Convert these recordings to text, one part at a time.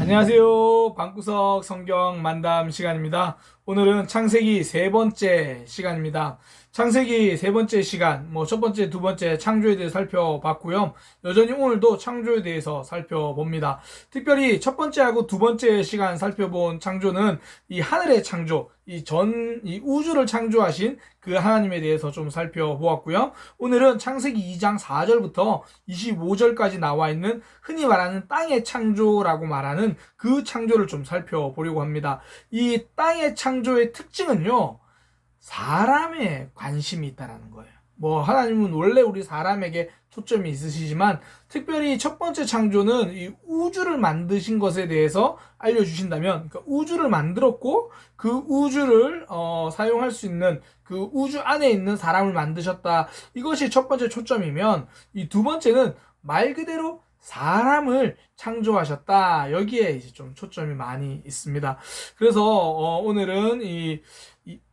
안녕하세요. 방구석 성경 만담 시간입니다. 오늘은 창세기 세 번째 시간입니다. 창세기 세 번째 시간, 첫 번째, 두 번째 창조에 대해 살펴봤고요. 여전히 오늘도 창조에 대해서 살펴봅니다. 특별히 첫 번째하고 두 번째 시간 살펴본 창조는 이 하늘의 창조, 이 우주를 창조하신 그 하나님에 대해서 좀 살펴보았고요. 오늘은 창세기 2장 4절부터 25절까지 나와 있는 흔히 말하는 땅의 창조라고 말하는 그 창조를 좀 살펴보려고 합니다. 이 땅의 창조의 특징은요, 사람의 관심이 있다라는 거예요. 하나님은 원래 우리 사람에게 초점이 있으시지만 특별히 첫 번째 창조는 이 우주를 만드신 것에 대해서 알려주신다면, 그러니까 우주를 만들었고 그 우주를 사용할 수 있는 그 우주 안에 있는 사람을 만드셨다. 이것이 첫 번째 초점이면, 이 두 번째는 말 그대로 사람을 창조하셨다. 여기에 이제 좀 초점이 많이 있습니다. 그래서 오늘은 이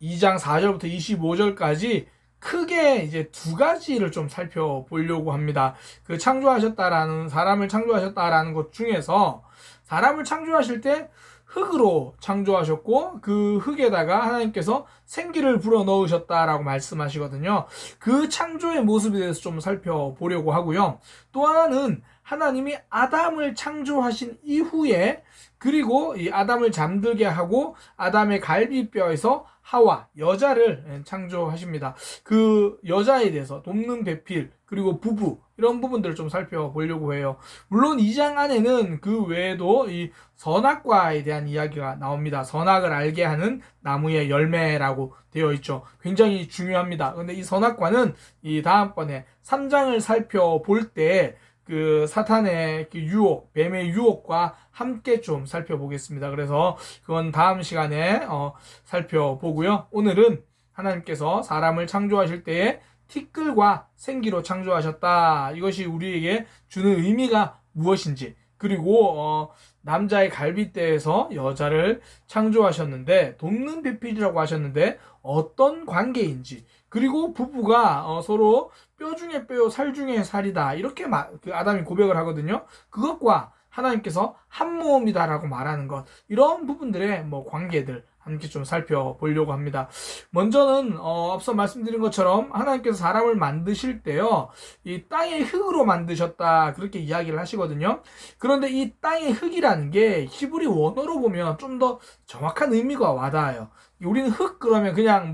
2장 4절부터 25절까지 크게 이제 두 가지를 좀 살펴보려고 합니다. 그 사람을 창조하셨다라는 것 중에서, 사람을 창조하실 때 흙으로 창조하셨고 그 흙에다가 하나님께서 생기를 불어넣으셨다라고 말씀하시거든요. 그 창조의 모습에 대해서 좀 살펴보려고 하고요. 또 하나는 하나님이 아담을 창조하신 이후에, 그리고 이 아담을 잠들게 하고 아담의 갈비뼈에서 하와, 여자를 창조하십니다. 그 여자에 대해서 돕는 배필, 그리고 부부, 이런 부분들을 좀 살펴보려고 해요. 물론 2장 안에는 그 외에도 이 선악과에 대한 이야기가 나옵니다. 선악을 알게 하는 나무의 열매라고 되어 있죠. 굉장히 중요합니다. 근데 이 선악과는 이 다음번에 3장을 살펴볼 때 그 사탄의 그 유혹, 뱀의 유혹과 함께 좀 살펴보겠습니다. 그래서 그건 다음 시간에 살펴보고요. 오늘은 하나님께서 사람을 창조하실 때에 티끌과 생기로 창조하셨다. 이것이 우리에게 주는 의미가 무엇인지, 그리고 남자의 갈빗대에서 여자를 창조하셨는데, 돕는 배필이라고 하셨는데 어떤 관계인지, 그리고 부부가 서로 뼈 중에 뼈요 살 중에 살이다, 이렇게 그 아담이 고백을 하거든요. 그것과 하나님께서 한 몸이다라고 말하는 것, 이런 부분들의 관계들 함께 좀 살펴보려고 합니다. 먼저는 앞서 말씀드린 것처럼 하나님께서 사람을 만드실 때요, 이 땅의 흙으로 만드셨다, 그렇게 이야기를 하시거든요. 그런데 이 땅의 흙이라는 게 히브리 원어로 보면 좀 더 정확한 의미가 와닿아요. 우리는 흙 그러면 그냥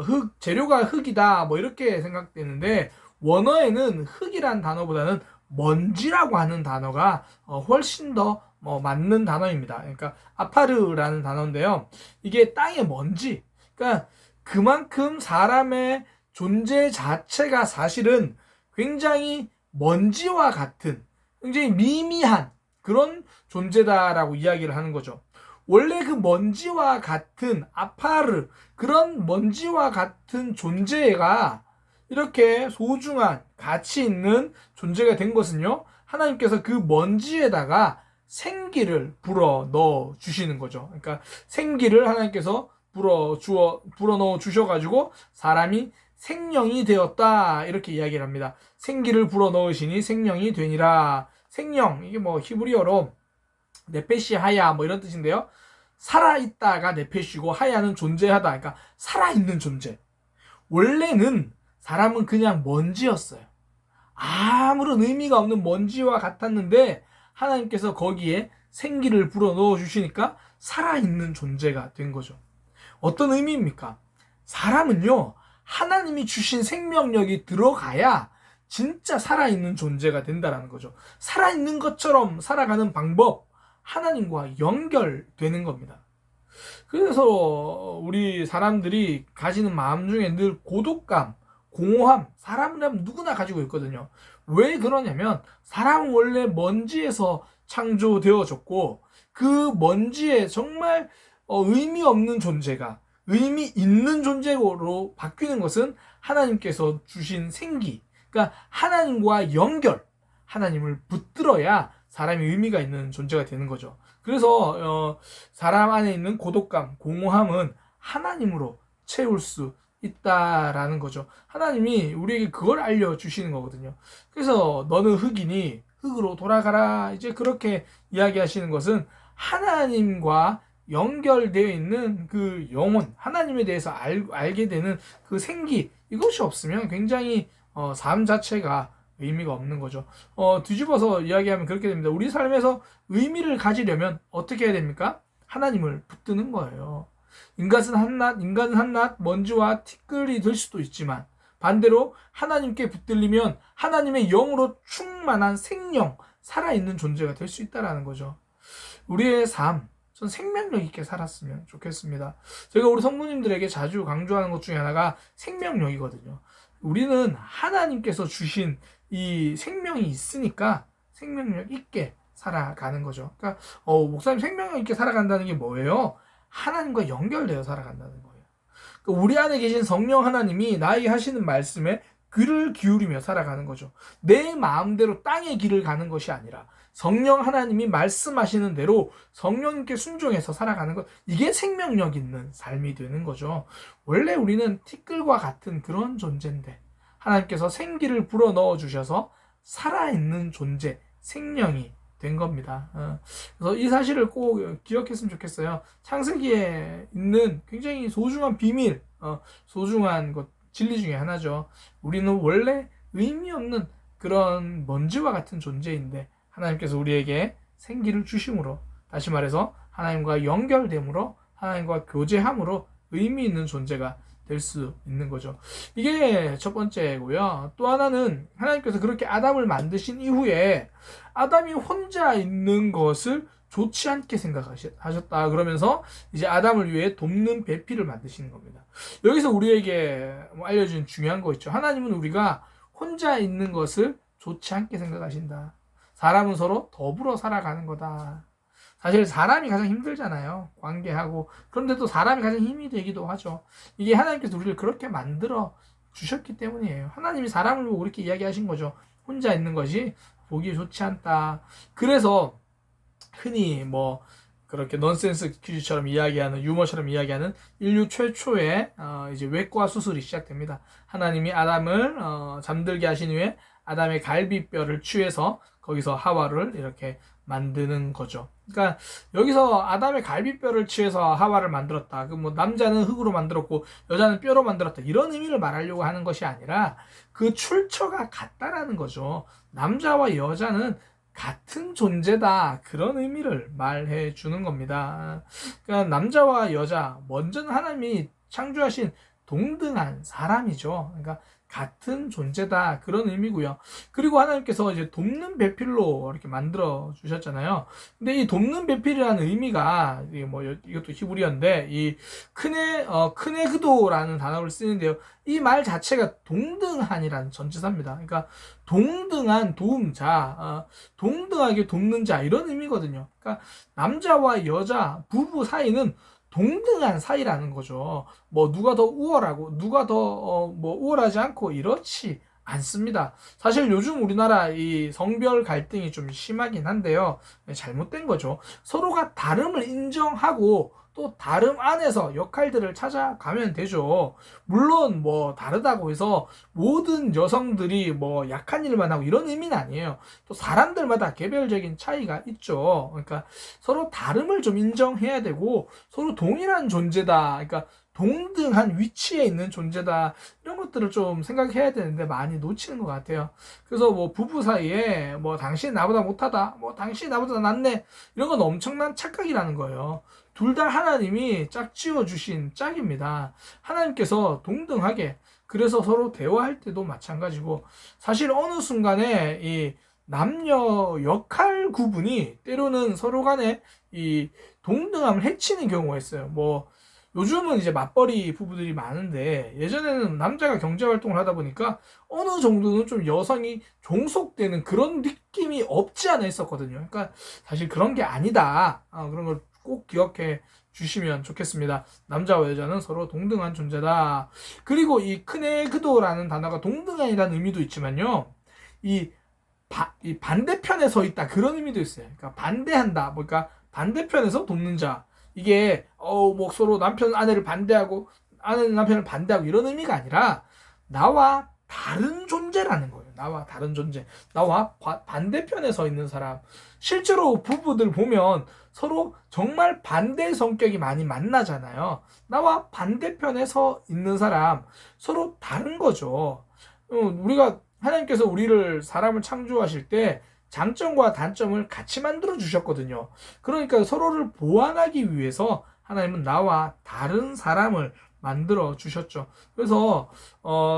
흙 재료가 흙이다 이렇게 생각되는데, 원어에는 흙이란 단어보다는 먼지라고 하는 단어가 훨씬 더 맞는 단어입니다. 그러니까 아파르라는 단어인데요. 이게 땅의 먼지. 그러니까 그만큼 사람의 존재 자체가 사실은 굉장히 먼지와 같은, 굉장히 미미한 그런 존재다라고 이야기를 하는 거죠. 원래 그 먼지와 같은 아파르, 그런 먼지와 같은 존재가 이렇게 소중한 가치 있는 존재가 된 것은요, 하나님께서 그 먼지에다가 생기를 불어 넣어 주시는 거죠. 그러니까 생기를 하나님께서 불어 넣어 주셔가지고 사람이 생명이 되었다, 이렇게 이야기를 합니다. 생기를 불어 넣으시니 생명이 되니라. 생명, 이게 히브리어로 네페시 하야 이런 뜻인데요. 살아있다가 네페시고 하야는 존재하다, 그러니까 살아있는 존재. 원래는 사람은 그냥 먼지였어요. 아무런 의미가 없는 먼지와 같았는데 하나님께서 거기에 생기를 불어 넣어 주시니까 살아있는 존재가 된 거죠. 어떤 의미입니까? 사람은요, 하나님이 주신 생명력이 들어가야 진짜 살아있는 존재가 된다라는 거죠. 살아있는 것처럼 살아가는 방법, 하나님과 연결되는 겁니다. 그래서 우리 사람들이 가지는 마음 중에 늘 고독감, 공허함, 사람은 누구나 가지고 있거든요. 왜 그러냐면, 사람은 원래 먼지에서 창조되어졌고, 그 먼지에 정말 의미 없는 존재가 의미 있는 존재로 바뀌는 것은 하나님께서 주신 생기, 그러니까 하나님과 연결, 하나님을 붙들어야 사람이 의미가 있는 존재가 되는 거죠. 그래서 사람 안에 있는 고독감, 공허함은 하나님으로 채울 수 있다라는 거죠. 하나님이 우리에게 그걸 알려주시는 거거든요. 그래서 너는 흙이니 흙으로 돌아가라. 이제 그렇게 이야기하시는 것은 하나님과 연결되어 있는 그 영혼, 하나님에 대해서 알게 되는 그 생기, 이것이 없으면 굉장히 삶 자체가 의미가 없는 거죠. 뒤집어서 이야기하면 그렇게 됩니다. 우리 삶에서 의미를 가지려면 어떻게 해야 됩니까? 하나님을 붙드는 거예요. 인간은 한낱 먼지와 티끌이 될 수도 있지만 반대로 하나님께 붙들리면 하나님의 영으로 충만한 생명, 살아있는 존재가 될 수 있다는 거죠. 우리의 삶, 전 생명력 있게 살았으면 좋겠습니다. 제가 우리 성도님들에게 자주 강조하는 것 중에 하나가 생명력이거든요. 우리는 하나님께서 주신 이 생명이 있으니까 생명력 있게 살아가는 거죠. 그러니까 목사님 생명력 있게 살아간다는 게 뭐예요? 하나님과 연결되어 살아간다는 거예요. 그러니까 우리 안에 계신 성령 하나님이 나에게 하시는 말씀에 귀를 기울이며 살아가는 거죠. 내 마음대로 땅의 길을 가는 것이 아니라 성령 하나님이 말씀하시는 대로 성령님께 순종해서 살아가는 것, 이게 생명력 있는 삶이 되는 거죠. 원래 우리는 티끌과 같은 그런 존재인데 하나님께서 생기를 불어넣어 주셔서 살아있는 존재, 생명이 된 겁니다. 그래서 이 사실을 꼭 기억했으면 좋겠어요. 창세기에 있는 굉장히 소중한 비밀, 소중한 것, 진리 중에 하나죠. 우리는 원래 의미 없는 그런 먼지와 같은 존재인데 하나님께서 우리에게 생기를 주심으로, 다시 말해서 하나님과 연결됨으로, 하나님과 교제함으로 의미 있는 존재가 될 수 있는 거죠. 이게 첫 번째고요. 또 하나는 하나님께서 그렇게 아담을 만드신 이후에 아담이 혼자 있는 것을 좋지 않게 생각하셨다. 그러면서 이제 아담을 위해 돕는 배필을 만드시는 겁니다. 여기서 우리에게 알려준 중요한 거 있죠. 하나님은 우리가 혼자 있는 것을 좋지 않게 생각하신다. 사람은 서로 더불어 살아가는 거다. 사실 사람이 가장 힘들잖아요. 관계하고. 그런데 또 사람이 가장 힘이 되기도 하죠. 이게 하나님께서 우리를 그렇게 만들어 주셨기 때문이에요. 하나님이 사람을 보고 그렇게 이야기하신 거죠. 혼자 있는 것이 보기 좋지 않다. 그래서 흔히 그렇게 넌센스 퀴즈처럼 이야기하는, 유머처럼 이야기하는 인류 최초의 이제 외과 수술이 시작됩니다. 하나님이 아담을 잠들게 하신 후에 아담의 갈비뼈를 취해서 거기서 하와를 이렇게 만드는 거죠. 그러니까 여기서 아담의 갈비뼈를 취해서 하와를 만들었다. 남자는 흙으로 만들었고 여자는 뼈로 만들었다. 이런 의미를 말하려고 하는 것이 아니라 그 출처가 같다라는 거죠. 남자와 여자는 같은 존재다. 그런 의미를 말해 주는 겁니다. 그러니까 남자와 여자, 먼저는 하나님이 창조하신 동등한 사람이죠. 그러니까 같은 존재다. 그런 의미고요. 그리고 하나님께서 이제 돕는 배필로 이렇게 만들어 주셨잖아요. 근데 이 돕는 배필이라는 의미가 이것도 히브리어인데 이 크네그도라는 단어를 쓰는데요. 이 말 자체가 동등한이라는 전치사입니다. 그러니까 동등한 도움자, 동등하게 돕는 자, 이런 의미거든요. 그러니까 남자와 여자 부부 사이는 동등한 사이라는 거죠. 누가 더 우월하고 누가 더 우월하지 않고 이렇지 않습니다. 사실 요즘 우리나라 이 성별 갈등이 좀 심하긴 한데요. 잘못된 거죠. 서로가 다름을 인정하고 또 다름 안에서 역할들을 찾아가면 되죠. 물론 다르다고 해서 모든 여성들이 약한 일만 하고 이런 의미는 아니에요. 또 사람들마다 개별적인 차이가 있죠. 그러니까 서로 다름을 좀 인정해야 되고 서로 동일한 존재다. 그러니까 동등한 위치에 있는 존재다. 이런 것들을 좀 생각해야 되는데 많이 놓치는 것 같아요. 그래서 부부 사이에 당신 나보다 못하다, 당신 나보다 낫네, 이런 건 엄청난 착각이라는 거예요. 둘 다 하나님이 짝지어 주신 짝입니다. 하나님께서 동등하게, 그래서 서로 대화할 때도 마찬가지고, 사실 어느 순간에 이 남녀 역할 구분이 때로는 서로 간에 이 동등함을 해치는 경우가 있어요. 요즘은 이제 맞벌이 부부들이 많은데 예전에는 남자가 경제활동을 하다 보니까 어느 정도는 좀 여성이 종속되는 그런 느낌이 없지 않아 있었거든요. 그러니까 사실 그런 게 아니다. 그런 걸 꼭 기억해 주시면 좋겠습니다. 남자와 여자는 서로 동등한 존재다. 그리고 이 크네그도라는 단어가 동등한이라는 의미도 있지만요. 이 반대편에 서 있다, 그런 의미도 있어요. 그러니까 반대한다. 그러니까 반대편에서 돕는 자. 이게 서로 남편 아내를 반대하고 아내는 남편을 반대하고 이런 의미가 아니라 나와 다른 존재라는 거예요. 나와 다른 존재, 나와 반대편에 서 있는 사람. 실제로 부부들 보면 서로 정말 반대 성격이 많이 만나잖아요. 나와 반대편에 서 있는 사람, 서로 다른 거죠. 우리가 하나님께서 우리를 사람을 창조하실 때 장점과 단점을 같이 만들어 주셨거든요. 그러니까 서로를 보완하기 위해서 하나님은 나와 다른 사람을 만들어 주셨죠. 그래서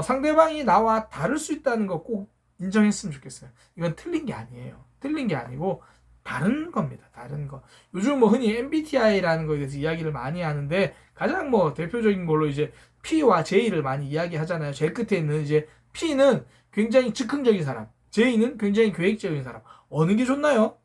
상대방이 나와 다를 수 있다는 거 꼭 인정했으면 좋겠어요. 이건 틀린 게 아니에요. 틀린 게 아니고 다른 겁니다. 다른 거. 요즘 뭐 흔히 MBTI라는 거에 대해서 이야기를 많이 하는데 가장 뭐 대표적인 걸로 이제 P와 J를 많이 이야기하잖아요. 제일 끝에 있는 이제 P는 굉장히 즉흥적인 사람, J는 굉장히 계획적인 사람. 어느 게 좋나요?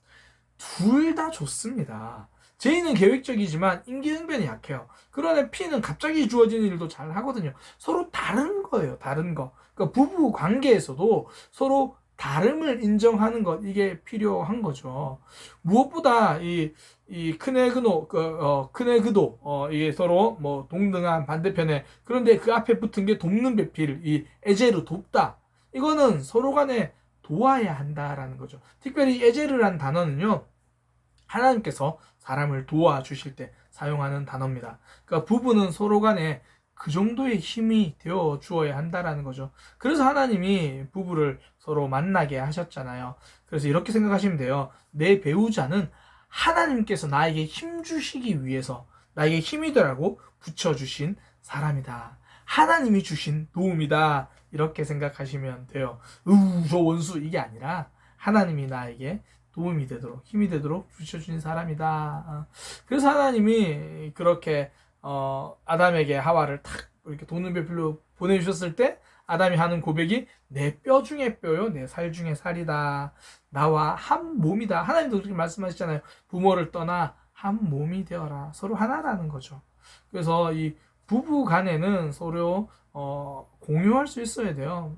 둘 다 좋습니다. J는 계획적이지만 임기응변이 약해요. 그러나 P는 갑자기 주어지는 일도 잘 하거든요. 서로 다른 거예요. 다른 거. 그러니까 부부 관계에서도 서로 다름을 인정하는 것, 이게 필요한 거죠. 무엇보다 이 큰애그도, 이게 서로 뭐 동등한 반대편에, 그런데 그 앞에 붙은 게 돕는 배필, 이 에제르 돕다. 이거는 서로 간에 도와야 한다라는 거죠. 특별히 에제르라는 단어는요, 하나님께서 사람을 도와주실 때 사용하는 단어입니다. 그러니까 부부는 서로 간에 그 정도의 힘이 되어 주어야 한다라는 거죠. 그래서 하나님이 부부를 서로 만나게 하셨잖아요. 그래서 이렇게 생각하시면 돼요. 내 배우자는 하나님께서 나에게 힘 주시기 위해서 나에게 힘이 되라고 붙여주신 사람이다. 하나님이 주신 도움이다. 이렇게 생각하시면 돼요. 저 원수, 이게 아니라 하나님이 나에게 도움이 되도록, 힘이 되도록 붙여주신 사람이다. 그래서 하나님이 그렇게 아담에게 하와를 탁 이렇게 도는 배필로 보내주셨을 때 아담이 하는 고백이 내 뼈 중에 뼈요, 내 살 중에 살이다. 나와 한 몸이다. 하나님도 그렇게 말씀하시잖아요. 부모를 떠나 한 몸이 되어라. 서로 하나라는 거죠. 그래서 이 부부 간에는 서로 공유할 수 있어야 돼요.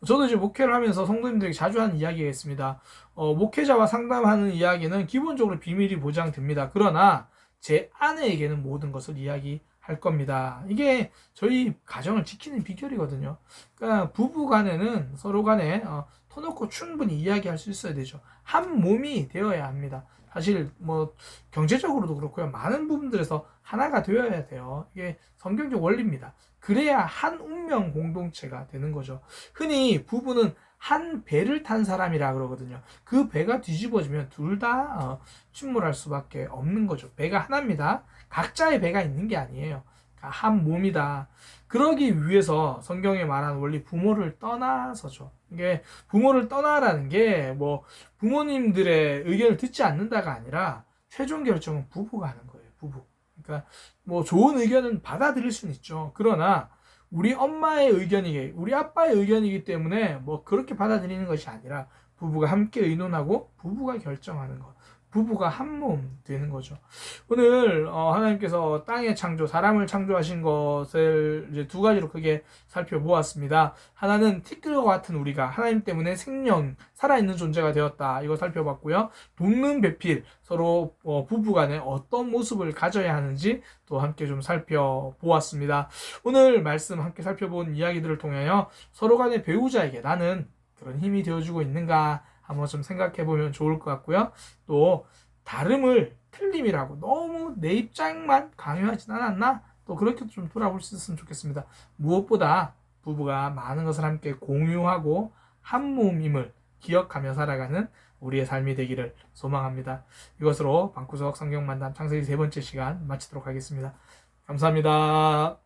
저도 이제 목회를 하면서 성도님들에게 자주 하는 이야기가 있습니다. 목회자와 상담하는 이야기는 기본적으로 비밀이 보장됩니다. 그러나 제 아내에게는 모든 것을 이야기할 겁니다. 이게 저희 가정을 지키는 비결이거든요. 그러니까 부부 간에는 서로 간에 터놓고 충분히 이야기할 수 있어야 되죠. 한 몸이 되어야 합니다. 사실 뭐 경제적으로도 그렇고요. 많은 부분들에서 하나가 되어야 돼요. 이게 성경적 원리입니다. 그래야 한 운명 공동체가 되는 거죠. 흔히 부부는 한 배를 탄 사람이라 그러거든요. 그 배가 뒤집어지면 둘 다 침몰할 수밖에 없는 거죠. 배가 하나입니다. 각자의 배가 있는 게 아니에요. 한 몸이다. 그러기 위해서 성경에 말하는 원리 부모를 떠나서죠. 이게 부모를 떠나라는 게 뭐 부모님들의 의견을 듣지 않는다가 아니라 최종 결정은 부부가 하는 거예요. 부부. 그러니까 뭐 좋은 의견은 받아들일 수는 있죠. 그러나 우리 엄마의 의견이기, 우리 아빠의 의견이기 때문에 뭐 그렇게 받아들이는 것이 아니라 부부가 함께 의논하고 부부가 결정하는 것. 부부가 한 몸 되는 거죠. 오늘 하나님께서 땅의 창조, 사람을 창조하신 것을 이제 두 가지로 크게 살펴보았습니다. 하나는 티끌과 같은 우리가 하나님 때문에 생명, 살아있는 존재가 되었다. 이거 살펴봤고요. 돕는 배필, 서로 부부간에 어떤 모습을 가져야 하는지 또 함께 좀 살펴보았습니다. 오늘 말씀 함께 살펴본 이야기들을 통하여 서로 간의 배우자에게 나는 그런 힘이 되어주고 있는가 한번 좀 생각해 보면 좋을 것 같고요. 또 다름을 틀림이라고 너무 내 입장만 강요하진 않았나? 또 그렇게 좀 돌아볼 수 있으면 좋겠습니다. 무엇보다 부부가 많은 것을 함께 공유하고 한 몸임을 기억하며 살아가는 우리의 삶이 되기를 소망합니다. 이것으로 방구석 성경 만담 창세기 3번째 시간 마치도록 하겠습니다. 감사합니다.